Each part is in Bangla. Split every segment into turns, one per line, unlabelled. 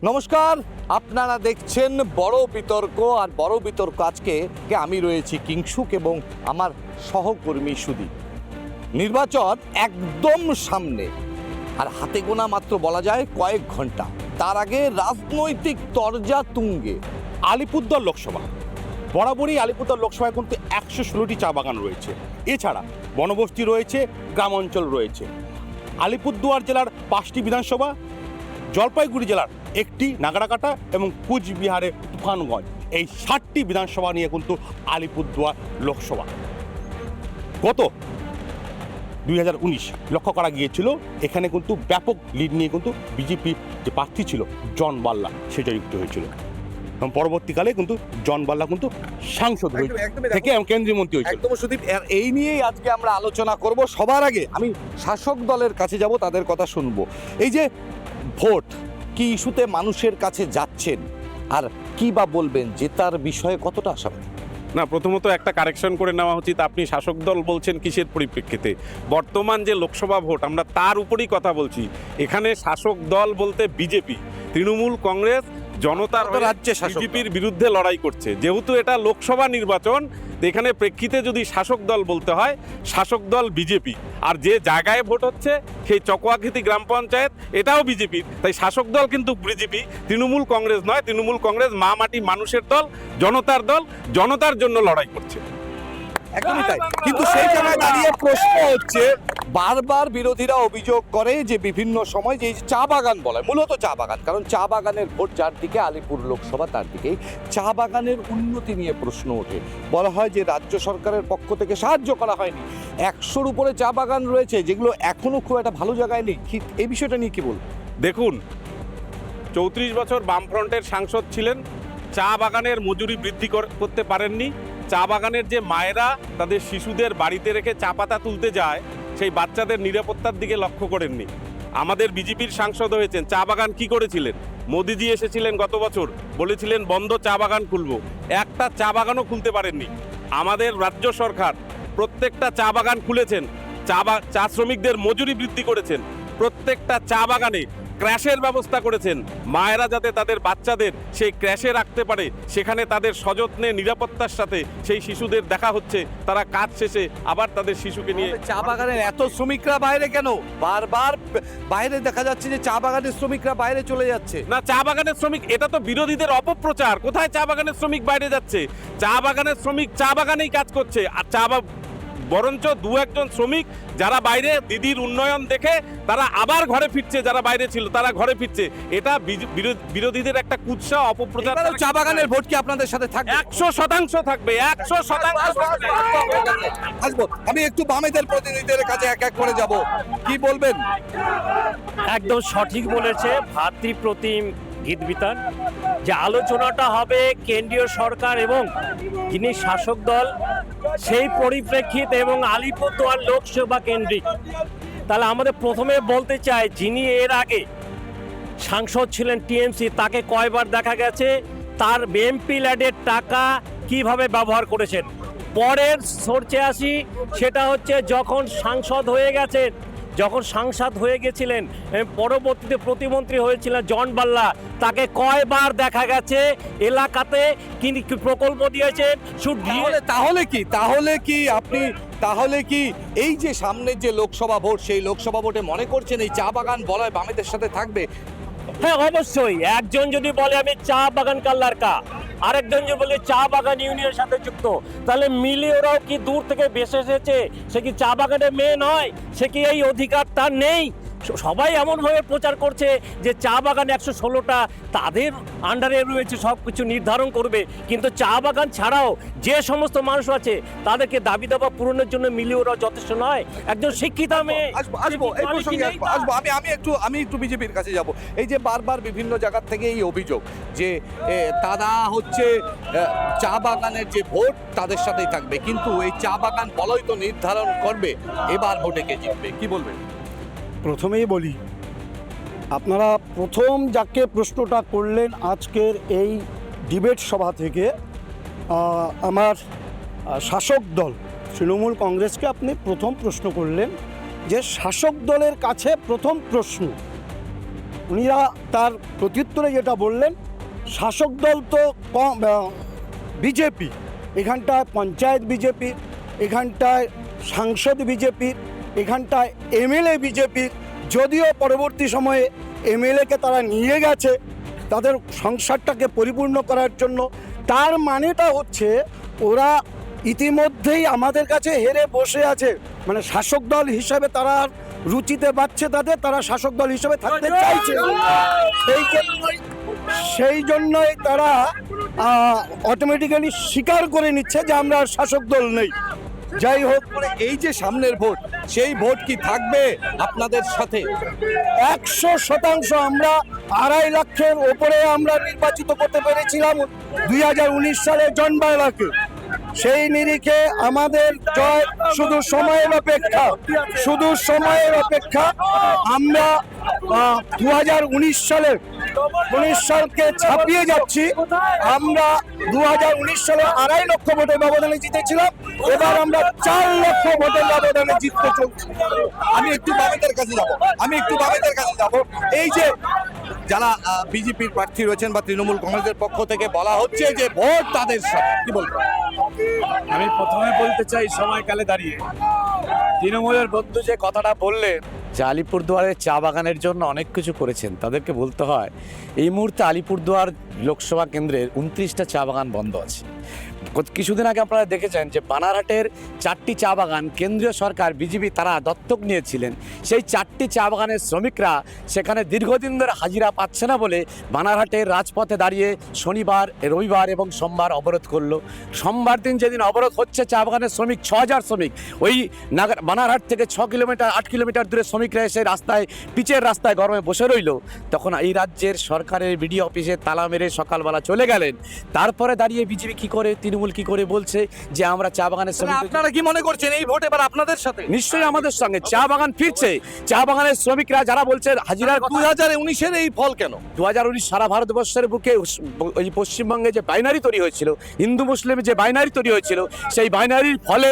নমস্কার, আপনারা দেখছেন বড় বিতর্ক। আর বড় বিতর্ক আজকে আমি রয়েছি কিংসুক এবং আমার সহকর্মী সুদীপ। নির্বাচন একদম সামনে, আর হাতে গোনা মাত্র বলা যায় কয়েক ঘন্টা। তার আগে রাজনৈতিক তরজা তুঙ্গে।
আলিপুরদুয়ার লোকসভা, বরাবরই আলিপুরদুয়ার লোকসভায় কিন্তু 116টি চা বাগান রয়েছে। এছাড়া বনবস্তি রয়েছে, গ্রাম অঞ্চল রয়েছে। আলিপুরদুয়ার জেলার 5টি বিধানসভা, জলপাইগুড়ি জেলার 1টি নাগরাকাটা এবং কুচবিহারের তুফানগঞ্জ, এই 7টি বিধানসভা নিয়ে কিন্তু আলিপুরদুয়ার লোকসভা। গত 2019 লক্ষ্য করা গিয়েছিল এখানে কিন্তু ব্যাপক লিড নিয়ে কিন্তু বিজেপির যে প্রার্থী ছিল জন বাল্লা সে জয়যুক্ত হয়েছিল এবং পরবর্তীকালে কিন্তু জন বাল্লা কিন্তু সাংসদ থেকে কেন্দ্রীয় মন্ত্রী হয়েছিল।
একদম সুদীপ, এই নিয়েই আজকে আমরা আলোচনা করব। সবার আগে আমি শাসক দলের কাছে যাব, তাদের কথা শুনবো। এই যে ভোট, কি ইস্যুতে মানুষের কাছে যাচ্ছেন আর কি বা বলবেন, জেতার বিষয়ে কতটা আশাবাদী?
না, প্রথমত একটা কারেকশন করে নেওয়া উচিত। আপনি শাসক দল বলছেন কিসের পরিপ্রেক্ষিতে? বর্তমান যে লোকসভা ভোট আমরা তার উপরই কথা বলছি। এখানে শাসক দল বলতে বিজেপি, তৃণমূল কংগ্রেস, জনতার
রাজ্যে
বিজেপির বিরুদ্ধে লড়াই করছে। যেহেতু এটা লোকসভা নির্বাচন, এখানে প্রেক্ষিতে যদি শাসক দল বলতে হয়, শাসক দল বিজেপি। আর যে জায়গায় ভোট হচ্ছে সেই চকোয়াখিতি গ্রাম পঞ্চায়েত, এটাও বিজেপির। তাই শাসক দল কিন্তু বিজেপি, তৃণমূল কংগ্রেস নয়। তৃণমূল কংগ্রেস মা মাটি মানুষের দল, জনতার দল, জনতার জন্য লড়াই করছে।
একদমই তাই। কিন্তু সেই জায়গায় দাঁড়িয়ে প্রশ্ন হচ্ছে, বারবার বিরোধীরা অভিযোগ করে যে বিভিন্ন সময় যে চা বাগান বলে, মূলত চা বাগান, কারণ চা বাগানের ভোট যার দিকে আলিপুর লোকসভা তার দিকেই চা বাগানের উন্নতি নিয়ে প্রশ্ন ওঠে। বলা হয় যে রাজ্য সরকারের পক্ষ থেকে সাহায্য করা হয়নি। 100-র উপরে চা বাগান রয়েছে যেগুলো এখনো খুব একটা ভালো জায়গায় নেই। এই বিষয়টা নিয়ে কি বলবো?
দেখুন, 34 বছর বামফ্রন্টের সাংসদ ছিলেন, চা বাগানের মজুরি বৃদ্ধি করতে পারেননি। চা বাগানের যে মায়েরা তাদের শিশুদের বাড়িতে রেখে চা পাতা তুলতে যায়, সেই বাচ্চাদের নিরাপত্তার দিকে লক্ষ্য করেননি। আমাদের বিজেপির সাংসদ হয়েছেন, চা বাগান কি করেছিলেন? মোদিজি এসেছিলেন গত বছর, বলেছিলেন বন্ধ চা বাগান খুলবো, একটা চা বাগানও খুলতে পারেননি। আমাদের রাজ্য সরকার প্রত্যেকটা চা বাগান খুলেছেন, চা শ্রমিকদের মজুরি বৃদ্ধি করেছেন, প্রত্যেকটা চা বাগানে ক্র্যাশের ব্যবস্থা করেছেন। মায়েরা যাতে তাদের বাচ্চাদের সেই ক্র্যাশে রাখতে পারে, সেখানে তাদের সযত্নে নিরাপত্তার সাথে সেই শিশুদের দেখা হচ্ছে। তারা কাজ শেষে আবার তাদের শিশুকে নিয়ে।
চা বাগানের এত শ্রমিকরা বাইরে কেন? বারবার বাইরে দেখা যাচ্ছে যে চা বাগানের শ্রমিকরা বাইরে চলে যাচ্ছে।
না, চা বাগানের শ্রমিক, এটা তো বিরোধীদের অপপ্রচার। কোথায় চা বাগানের শ্রমিক বাইরে যাচ্ছে? চা বাগানের শ্রমিক চা বাগানেই কাজ করছে। আর বরঞ্চ 2-1 শ্রমিক যারা বাইরে দিদির উন্নয়ন দেখে তারা আবার ঘরে ফিরছে, যারা বাইরে ছিল তারা ঘরে ফিরছে। এটা বিরোধীদের একটা কুৎসা অপপ্রচার।
চা বাগানের ভোট কি আপনাদের সাথে থাকবে?
100% থাকবে, 100%
আসবো। আমি একটু বামেদের প্রতিনিধিদের কাছে এক এক করে যাব, কি বলবেন?
একদম সঠিক বলেছে ভাতৃপ্রতিম গীতবিতান, যে আলোচনাটা হবে কেন্দ্রীয় সরকার এবং যিনি শাসক দল, সেই পরিপ্রেক্ষিত এবং আলিপুরদুয়ার লোকসভা কেন্দ্রিক। তাহলে আমাদের প্রথমে বলতে চাই, যিনি এর আগে সাংসদ ছিলেন টিএমসি, তাকে কয়বার দেখা গেছে তার এমপি ল্যাডের টাকা কিভাবে ব্যবহার করেছেন। পরের সোর্সে আসি, সেটা হচ্ছে যখন সাংসদ হয়ে গেছিলেন, পরবর্তীতে প্রতিমন্ত্রী হয়েছিলেন জন বাল্লা, তাকে কয়বার দেখা গেছে এলাকাতে কি প্রকল্প দিয়েছেন।
তাহলে কি এই যে সামনের যে লোকসভা ভোট, সেই লোকসভা ভোটে মনে করছেন এই চা বাগান বলয় বামেদের সাথে থাকবে?
হ্যাঁ, অবশ্যই। একজন যদি বলে আমি চা বাগান কাল্লারকা, আরেকজন যদি বলে চা বাগান ইউনিয়নের সাথে যুক্ত, তাহলে মিলে ওরাও কি দূর থেকে বেসে এসেছে? সে কি চা বাগানের মেয়ে নয়? সে কি এই অধিকার তার নেই? সবাই এমনভাবে প্রচার করছে যে চা বাগান 116টা তাদের আন্ডারে রয়েছে, সব কিছু নির্ধারণ করবে। কিন্তু চা বাগান ছাড়াও যে সমস্ত মানুষ আছে তাদেরকে দাবি দাবা পূরণের জন্য মিলিয়ে ওরা যথেষ্ট নয়। একজন শিক্ষিত মেয়ে।
আমি একটু বিজেপির কাছে যাব। এই যে বারবার বিভিন্ন জায়গা থেকে এই অভিযোগ যে তারা হচ্ছে চা বাগানের যে ভোট তাদের সাথেই থাকবে, কিন্তু এই চা বাগান বলয় তো নির্ধারণ করবে এবার ভোটে কে জিতবে, কি বলবেন?
প্রথমেই বলি, আপনারা প্রথম যাকে প্রশ্নটা করলেন আজকের এই ডিবেট সভা থেকে, আমার শাসক দল তৃণমূল কংগ্রেসকে আপনি প্রথম প্রশ্ন করলেন যে শাসক দলের কাছে প্রথম প্রশ্ন উনিরা তার প্রত্যুত্তরে যেটা বললেন, শাসক দল তো বিজেপি, এখানটায় পঞ্চায়েত বিজেপির, এখানটায় সাংসদ বিজেপির, এখানটায় এমএলএ বিজেপির। যদিও পরবর্তী সময়ে এমএলএকে তারা নিয়ে গেছে তাদের সংসারটাকে পরিপূর্ণ করার জন্য, তার মানেটা হচ্ছে ওরা ইতিমধ্যেই আমাদের কাছে হেরে বসে আছে। মানে শাসক দল হিসাবে তারা আর রুচিতে বাড়ছে তাদের, তারা শাসক দল হিসাবে থাকতে চাইছে। সেই জন্যই তারা অটোমেটিক্যালি স্বীকার করে নিচ্ছে যে আমরা আর শাসক দল নেই।
যাই হোক, এই যে সামনের ভোট, সেই ভোট কি থাকবে আপনাদের সাথে?
100% আমরা 2.5 লাখের ওপরে আমরা নির্বাচিত করতে পেরেছিলাম 2019 সালে জন বাংলাকে। সেই নিরিখে আমাদের জয় শুধু সময়ের অপেক্ষা, শুধু সময়ের অপেক্ষা। আমরা 2019 সালকে ছাপিয়ে যাচ্ছি। আমরা 2019 সালে 2.5 লক্ষ ভোটের ব্যবধানে জিতেছিলাম, এবার আমরা 4 লক্ষ ভোটের ব্যবধানে জিততে চলছি।
আমি একটু বামেদের কাছে যাব। এই যে যারা বিজেপির প্রার্থী রয়েছেন বা তৃণমূল কংগ্রেসের পক্ষ থেকে বলা হচ্ছে যে ভোট তাদের সাথে, কি বলবো?
আমি প্রথমে বলতে চাই, সময়কালে দাঁড়িয়ে তৃণমূলের বন্ধু যে কথাটা বললেন যে আলিপুরদুয়ারের চা বাগানের জন্য অনেক কিছু করেছেন, তাদেরকে বলতে হয় এই মুহূর্তে আলিপুরদুয়ার লোকসভা কেন্দ্রের 29টা চা বাগান বন্ধ আছে। কিছুদিন আগে আপনারা দেখেছেন যে বানারহাটের 4টি চা বাগান কেন্দ্রীয় সরকার বিজেপি তারা দত্তক নিয়েছিলেন। সেই 4টি চা বাগানের শ্রমিকরা সেখানে দীর্ঘদিন ধরে হাজিরা পাচ্ছে না বলে বানারহাটের রাজপথে দাঁড়িয়ে শনিবার, রবিবার এবং সোমবার অবরোধ করলো। সোমবার দিন যেদিন অবরোধ হচ্ছে, চা বাগানের শ্রমিক 6000 শ্রমিক ওই বানারহাট থেকে 6 কিলোমিটার 8 কিলোমিটার দূরে শ্রমিকরা এসে রাস্তায়, পিচের রাস্তায় গরমে বসে রইল। তখন এই রাজ্যের সরকারের বিডিও অফিসে তালা মেরে সকালবেলা চলে গেলেন। তারপরে দাঁড়িয়ে বিজেপি কি করে, তৃণমূল কি করে বলছে যে আমরা চা বাগানের শ্রমিক।
আপনারা কি মনে করছেন এই ভোট এবার আপনাদের সাথে?
নিশ্চয়ই আমাদের সঙ্গে চা বাগান ফিরছে। চা বাগানের শ্রমিকরা যারা বলছে হাজিরার
2019-এর এই ফল কেন?
2019 সারা ভারতবর্ষের বুকে ওই পশ্চিমবঙ্গে যে বাইনারি তৈরি হয়েছিল, হিন্দু মুসলিমের যে বাইনারি তৈরি হয়েছিল, সেই বাইনারির ফলে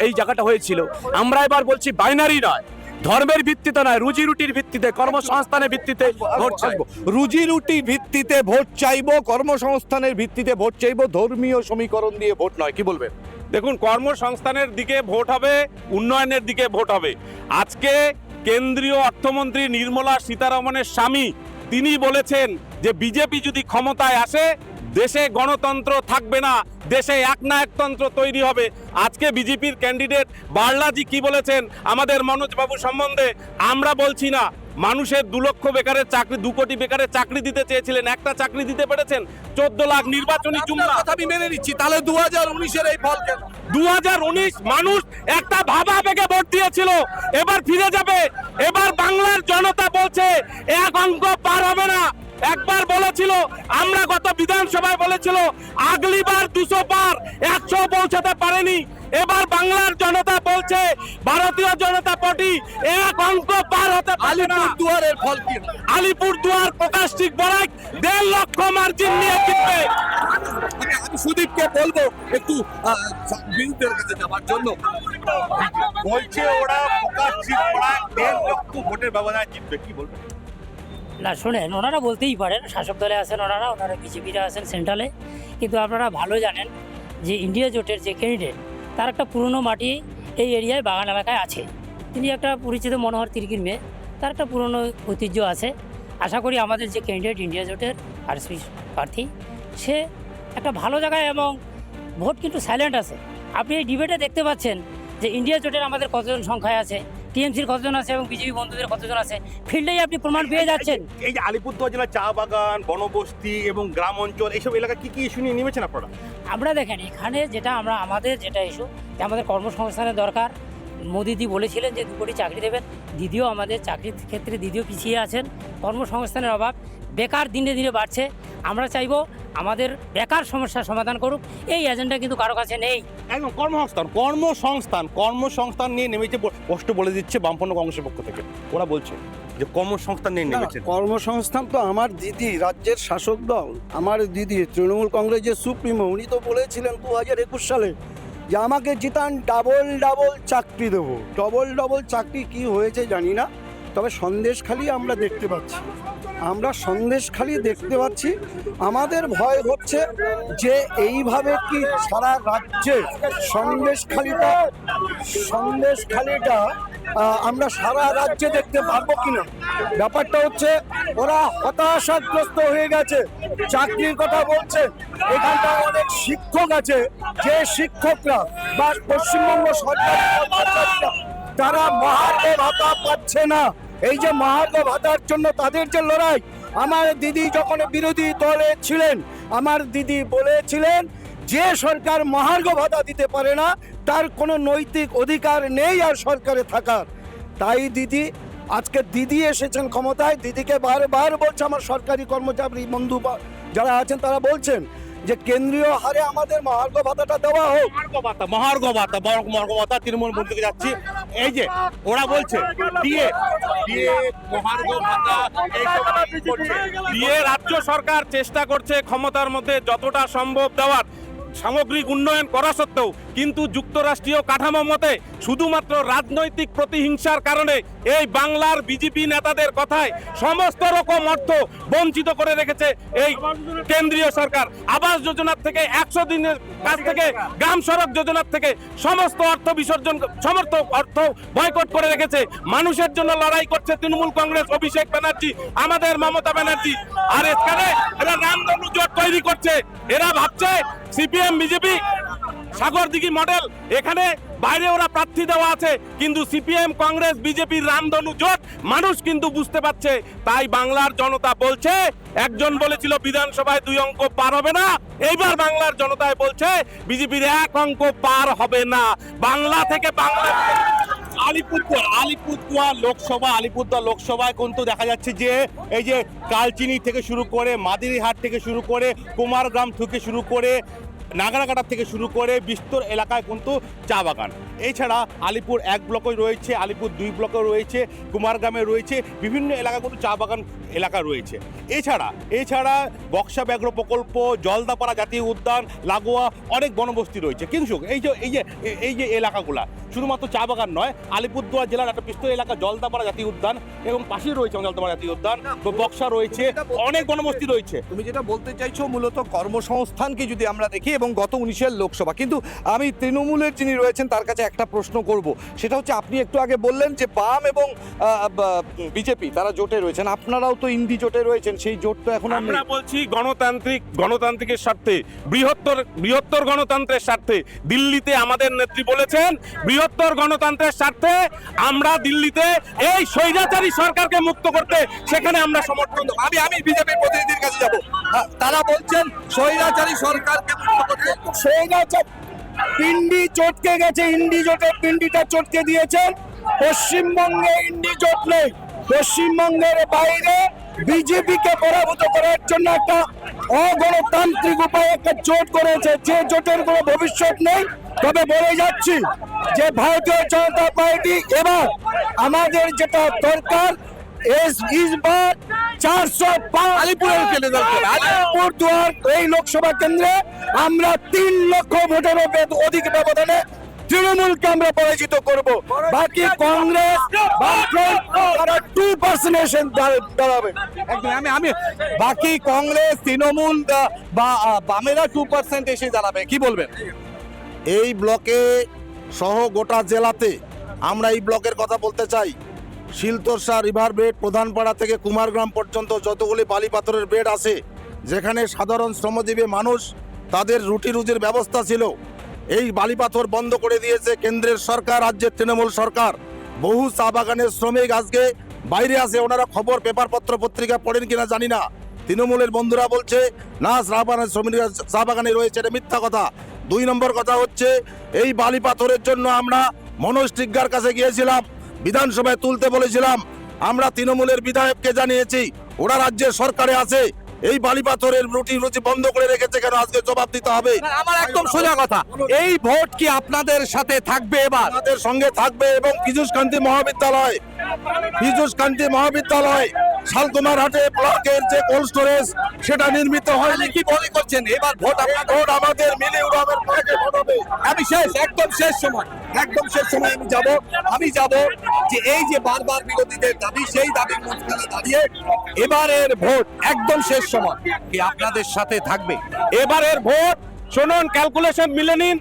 এই জায়গাটা হয়েছিল। আমরা এবার বলছি বাইনারি নয়, ধর্মের ভিত্তিতে নয়, রুজি রুটির ভিত্তিতে, কর্মসংস্থানের ভিত্তিতে ভোট চাইবো।
রুজি রুটি ভিত্তিতে ভোট চাইবো, কর্মসংস্থানের ভিত্তিতে ভোট চাইবো, ধর্মীয় সমীকরণ দিয়ে ভোট নয়, কি বলবেন?
দেখুন, কর্মসংস্থানের দিকে ভোট হবে, উন্নয়নের দিকে ভোট হবে। আজকে কেন্দ্রীয় অর্থমন্ত্রী নির্মলা সীতারামনের স্বামী তিনি বলেছেন যে বিজেপি যদি ক্ষমতায় আসে দেশে গণতন্ত্র থাকবে না, দেশে একনায়কতন্ত্র তৈরি হবে। আজকে বিজেপির ক্যান্ডিডেট বার্লাজি কি বলেছেন আমাদের মনোজ বাবু সম্বন্ধে আমরা বলছি না। মানুষের 2 লক্ষ বেকারের চাকরি, 2 কোটি বেকারের চাকরি দিতে চেয়েছিলেন, একটা চাকরি দিতে পেরেছেন। 14 লাখ নির্বাচনী জুমলা।
কথা আমি মেনে নিচ্ছি, তাহলে 2019-এর এই ফল কেন?
2019 মানুষ একটা ভাবা বেগে ভোট দিয়েছিল, এবার ফিরে যাবে। এবার বাংলার জনতা বলছে 1 অঙ্ক পার হবে না। একবার বলেছিল, আমরা গত বিধানসভায় বলেছিল আগলিবার 200 পার, 100 পৌঁছাতে পারেনি। এবার বাংলার জনতা বলছে ভারতীয় জনতা পার্টি 1 অঙ্ক পার হতে পারবে না।
আলিপুরদুয়ারের ফল কি?
আলিপুরদুয়ার প্রকাশিক বরাক 1.5 লক্ষ মার্জিন নিয়ে জিতবে।
আমি সুদীপকে বলবো একটু বিরুদ্ধের কাছে যাওয়ার জন্য।
বলছে ওরা প্রকাশ্যিক 1.5 লক্ষ ভোটের ব্যবধানে জিতবে, কি বলবো?
না শোনেন, ওনারা বলতেই পারেন, শাসক দলে আছেন ওনারা বিজেপিরা আছেন সেন্ট্রালে। কিন্তু আপনারা ভালো জানেন যে ইন্ডিয়া জোটের যে ক্যান্ডিডেট, তার একটা পুরনো মাটি এই এরিয়ায় বাগান এলাকায় আছে। তিনি একটা পরিচিত মনোহর তির্কির মেয়ে, তার একটা পুরনো ঐতিহ্য আছে। আশা করি আমাদের যে ক্যান্ডিডেট ইন্ডিয়া জোটের আরএসপি প্রার্থী, সে একটা ভালো জায়গায়, এবং ভোট কিন্তু সাইলেন্ট আছে। আপনি এই ডিবেটে দেখতে পাচ্ছেন যে ইন্ডিয়া জোটের আমাদের কতজন সংখ্যায় আছে, টিএমসির কতজন আছে এবং বিজেপি বন্ধুদের কতজন আছে, ফিল্ডেই আপনি প্রমাণ পেয়ে যাচ্ছেন।
এই যে আলিপুরদুয়ার জেলার চা বাগান, বনবস্তি এবং গ্রাম অঞ্চল, এইসব এলাকা কি কি ইস্যু নিয়ে নেমেছেন আপনারা?
আমরা দেখেন এখানে যেটা আমাদের যেটা ইস্যু, যে আমাদের কর্মসংস্থানের দরকার। মোদিজি বলেছিলেন যে 2 কোটি চাকরি দেবেন। দিদিও আমাদের চাকরির ক্ষেত্রে দিদিও পিছিয়ে আছেন, কর্মসংস্থানের অভাব, বেকার দিনে দিনে বাড়ছে। আমরা চাইবো আমাদের বেকার সমস্যার সমাধান করুক, এই এজেন্ডা কিন্তু কারো কাছে নেই।
একদম কর্মসংস্থান নিয়ে নেমেছে, স্পষ্ট বলে দিচ্ছে বামপন্থ কংগ্রেসের পক্ষ থেকে। ওরা বলছে যে কর্মসংস্থান নিয়ে নেমেছে।
কর্মসংস্থান তো আমার দিদি, রাজ্যের শাসক দল, আমার দিদি তৃণমূল কংগ্রেসের সুপ্রিমো, উনি তো বলেছিলেন 2021 সালে যে আমাকে জিতান ডাবল চাকরি দেবো। ডবল চাকরি কি হয়েছে জানি না, তবে সন্দেশখালি আমরা দেখতে পাচ্ছি আমরা সন্দেশখালি দেখতে পাচ্ছি। আমাদের ভয় হচ্ছে যে এইভাবে কি সারা রাজ্যে সন্দেশখালিটা আমরা সারা রাজ্যে দেখতে পারবো কিনা। ব্যাপারটা হচ্ছে ওরা হতাশাগ্রস্ত হয়ে গেছে, চাকরির কথা বলছে। এখানটা অনেক শিক্ষক আছে, যে শিক্ষকরা বা পশ্চিমবঙ্গ সরকার তারা মহার্ঘ ভাতা পাচ্ছে না। এই যে মহার্ঘ ভাতার জন্য তাদের যে লড়াই, আমার দিদি যখন বিরোধী দলে ছিলেন, আমার দিদি বলেছিলেন যে সরকার মহার্ঘ ভাতা দিতে পারে না তার কোনো নৈতিক অধিকার নেই আর সরকারে থাকার। তাই দিদি আজকে দিদি এসেছেন ক্ষমতায়, দিদিকে বারবার বলছে আমার সরকারি কর্মচারী বন্ধু যারা আছেন তারা বলছেন যে কেন্দ্রীয় হারে আমাদের মহার্ঘ ভাতাটা দেওয়া হোক।
মহার্ঘ ভাতা তৃণমূল মন্ত্রীকে যাচ্ছি, এই যে ওরা বলছে মহার্ঘ ভাতা
দিয়ে রাজ্য সরকার চেষ্টা করছে ক্ষমতার মধ্যে যতটা সম্ভব দেওয়ার, সামগ্রিক উন্নয়ন করা সত্ত্বেও কিন্তু যুক্তরাষ্ট্রীয় কাঠামো মতে শুধুমাত্র রাজনৈতিক প্রতিহিংসার কারণে এই বাংলার বিজেপি নেতাদের কথায় সমস্ত রকম অর্থ বঞ্চিত করে রেখেছে এই কেন্দ্রীয় সরকার। আবাস যোজনার থেকে 100 দিনের কাছ থেকে গ্রাম সড়ক যোজনার থেকে সমস্ত অর্থ বিসর্জন, সমস্ত অর্থ বয়কট করে রেখেছে। মানুষের জন্য লড়াই করছে তৃণমূল কংগ্রেস, অভিষেক ব্যানার্জি, আমাদের মমতা ব্যানার্জি। আর এখানে এরা রামধনু জোট তৈরি করছে। এরা ভাবছে সিপিএম বিজেপি সাগরদিঘি মডেল, এখানে বাইরে ওরা প্রার্থী দেওয়া আছে, কিন্তু সিপিএম কংগ্রেস বিজেপির রামধনু জোট মানুষ কিন্তু বুঝতে পারছে। তাই বাংলার জনতা বলছে, একজন বলেছিল বিধানসভায় 2 অঙ্ক পার হবে না, এইবার বাংলার জনতায় বলছে বিজেপির 1 অঙ্ক পার হবে না। বাংলা থেকে বাংলা
আলিপুরদুয়ার লোকসভায় কিন্তু দেখা যাচ্ছে যে এই যে কালচিনি থেকে শুরু করে মাদিরিহাট থেকে শুরু করে কুমারগ্রাম থেকে শুরু করে নাগরাকাটা থেকে শুরু করে বিস্তর এলাকায় কিন্তু চা বাগান। এছাড়া আলিপুর 1 ব্লকে রয়েছে, আলিপুর 2 ব্লকে রয়েছে, কুমারগ্রামে রয়েছে, বিভিন্ন এলাকা কিন্তু চা বাগান এলাকা রয়েছে। এছাড়া বক্সা ব্যাঘ্র প্রকল্প, জলদাপাড়া জাতীয় উদ্যান, লাগোয়া অনেক বনবস্তি রয়েছে। কিন্তু এই যে এলাকাগুলা শুধুমাত্র চা বাগান নয়, আলিপুরদুয়ার জেলার একটা বিস্তর এলাকা জলদাপাড়া জাতীয় উদ্যান এবং পাশেই রয়েছে জলদাপাড়া জাতীয় উদ্যান, বক্সা রয়েছে, অনেক বনবস্তি রয়েছে।
তুমি যেটা বলতে চাইছো মূলত কর্মসংস্থানকে যদি আমরা দেখি এবং গত 19-এর লোকসভা, কিন্তু আমি তৃণমূলের যিনি রয়েছেন তার কাছে একটা প্রশ্ন করব, সেটা হচ্ছে আপনি একটু আগে বললেন যে বাম এবং বিজেপি তারা জোটে রয়েছেন, আপনারাও তো ইন্ডি জোটে রয়েছেন, সেই জোট তো এখন
আমরা বলছি গণতান্ত্রিকের স্বার্থে, বৃহত্তর গণতন্ত্রের স্বার্থে। দিল্লিতে আমাদের নেত্রী বলেছেন বৃহত্তর গণতন্ত্রের স্বার্থে আমরা দিল্লিতে এই স্বৈরাচারী সরকারকে মুক্ত করতে সেখানে আমরা সমর্থন।
আমি বিজেপির প্রতিনিধির কাছে যাব, তারা বলছেন স্বৈরাচারী সরকারকে মুক্ত করতে।
স্বৈরাচার পিন্ডি চটকে গেছে, ইন্ডি জোটের পিন্ডিটা চটকে দিয়েছেন। পশ্চিমবঙ্গে ইন্ডি জোট নেই, পশ্চিমবঙ্গের বাইরে বিজেপিকে পরাভূত করার জন্য একটা অগণতান্ত্রিক উপায়ে একটা জোট করেছে, যে জোটের কোনো ভবিষ্যৎ নেই। তবে বলে যাচ্ছি যে ভারতীয় জনতা পার্টি এবার আমাদের যেটা দরকার ইসবার 405 আলিপুরদুয়ার এই লোকসভা কেন্দ্রে আমরা 3 লক্ষ ভোটের অধিক ব্যবধানে তৃণমূলকে আমরা পরাজিত করব। বাকি কংগ্রেস 2% দাঁড়াবে।
আমি বাকি কংগ্রেস, তৃণমূল বা বামেরা 2% এসে দাঁড়াবে, কি বলবেন?
এই ব্লকে সহ গোটা জেলাতে আমরা এই ব্লকের কথা বলতে চাই। শিলতোরসা রিভার বেড, প্রধানপাড়া থেকে কুমারগ্রাম পর্যন্ত যতগুলি বালি পাথরের বেড আছে, যেখানে সাধারণ শ্রমজীবী মানুষ তাদের রুটি রুজির ব্যবস্থা ছিল, এই বালি পাথর বন্ধ করে দিয়েছে কেন্দ্রের সরকার, রাজ্যের তৃণমূল সরকার। বহু চা বাগানের শ্রমিক আজকে বাইরে আছে, ওনারা খবর পেপারপত্র পত্রিকা পড়েন কিনা জানি না। তৃণমূলের বন্ধুরা বলছে না শ্রমিকরা চা বাগানে রয়েছে, এটা মিথ্যা কথা। 2 নম্বর কথা হচ্ছে এই বালি পাথরের জন্য আমরা মনোজ টিগ্গার কাছে গিয়েছিলাম, বিধানসভায় তুলতে বলেছিলাম। আমরা তৃণমূলের বিধায়ককে জানিয়েছি, ওরা রাজ্যের সরকারে আছে, এই বালি পাথরের রুটি রুচি বন্ধ করে রেখেছে কেন, আজকে জবাব দিতে হবে।
আমার একদম সোজা কথা, এই ভোট কি আপনাদের সাথে থাকবে? এবার
আমাদের সঙ্গে থাকবে। এবং পীযূষ কান্তি মহাবিদ্যালয় শালকুমারহাটে ব্লকের যে কোল্ড স্টোরেজ সেটা নির্মিত হয়নি।
কি মনে করছেন এবার ভোট
আমাদের মিলি উড়াবের পক্ষে ভোট হবে।
আমি শেষ, একদম শেষ সময়, একদম শেষ সময় আমি যাব যে এই যে বারবার বিরোধীদের দাবি, সেই দাবির মাঝখানে দাঁড়িয়ে এবারের ভোট একদম শেষ সময় কি আপনাদের সাথে থাকবে?
এবারের ভোট শুনুন, ক্যালকুলেশন মিলে নিন।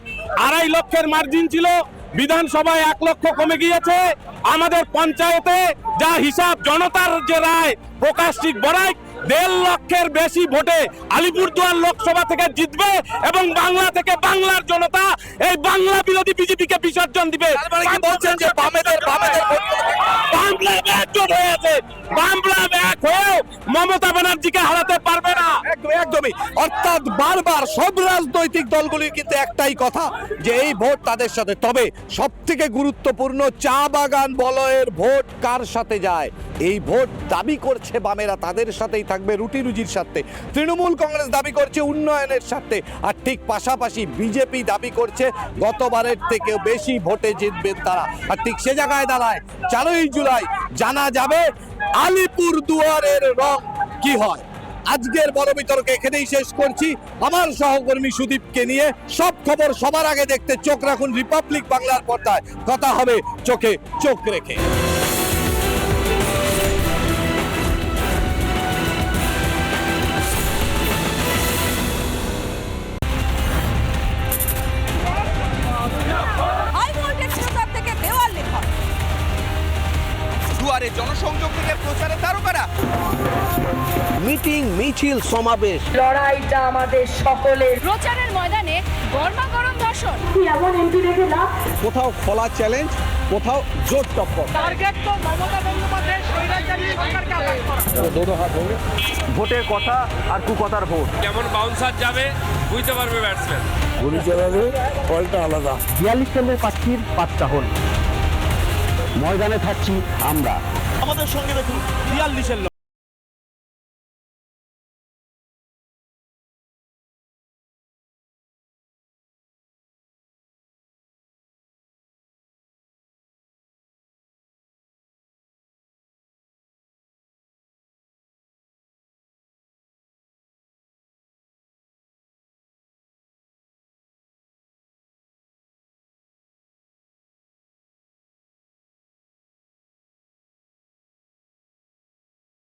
2.5 লক্ষের মার্জিন ছিল, বিধানসভায় 1 লক্ষ কমে গিয়েছে। আমাদের পঞ্চায়েতে যা হিসাব, জনতার যে রায় প্রকাশিক বড়াই, 1.5 লক্ষের বেশি ভোটে আলিপুরদুয়ার লোকসভা থেকে জিতবে এবং বাংলা থেকে বাংলার জনতা এই বাংলা বিরোধী বিজেপিকে বিসর্জন দিবে।
তার মানে কি বলছেন যে বামেদের
বাংলা একজোট হয়ে আছে, বাংলা এক হয়েও মমতা ব্যানার্জিকে হারাতে পারবে না।
একদমই, অর্থাৎ বারবার সব রাজনৈতিক দলগুলির কিন্তু একটাই কথা যে এই ভোট তাদের সাথে। তবে সব থেকে গুরুত্বপূর্ণ, চা বাগান বলয়ের ভোট কার সাথে যায়? এই ভোট দাবি করছে বামেরা তাদের সাথেই থাকবে, রুটি রুজির সাথে। তৃণমূল কংগ্রেস দাবি করছে উন্নয়নের সাথে, আর ঠিক পাশাপাশি বিজেপি দাবি করছে গতবারের থেকেও বেশি ভোটে জিতবেন তারা। আর ঠিক সে জায়গায় দাঁড়ায় 4ই জুলাই জানা যাবে আলিপুর দুয়ারের রং কি হয়। আজকের বড় বিতর্ক এখানেই শেষ করছি। আমার সহকর্মী সুদীপকে নিয়ে সব খবর সবার আগে দেখতে চোখ রাখুন রিপাবলিক বাংলার পর্দায়। কথা হবে চোখে চোখ রেখে।
হাই ভোল্টেজ প্রচার থেকে দেওয়াল লেখা,
দুয়ারে জনসংযোগ থেকে প্রচারে তারকারা, মিটিং, মিছিল, সমাবেশ,
লড়াইটা আমাদের সকলের।
প্রচারের ময়দানে গরমাগরম দর্শন,
কোথাও খোলা চ্যালেঞ্জ, কোথাও জোর টক্কর।
টার্গেট তো মমতা বন্দ্যোপাধ্যায়ের স্বৈরাচারী সরকারকে আঘাত করা।
ভোটের কথা আর কুকথার ভোট।
কেমন বাউন্সার যাবে বুঝতে পারবে ব্যাটসম্যান।
গুলি চালাবে, ফলটা আলাদা।
42 রানের প্রার্থীর 5টা হল। ময়দানে থাকছি আমরা।
আমাদের সঙ্গে দেখুন 42-এর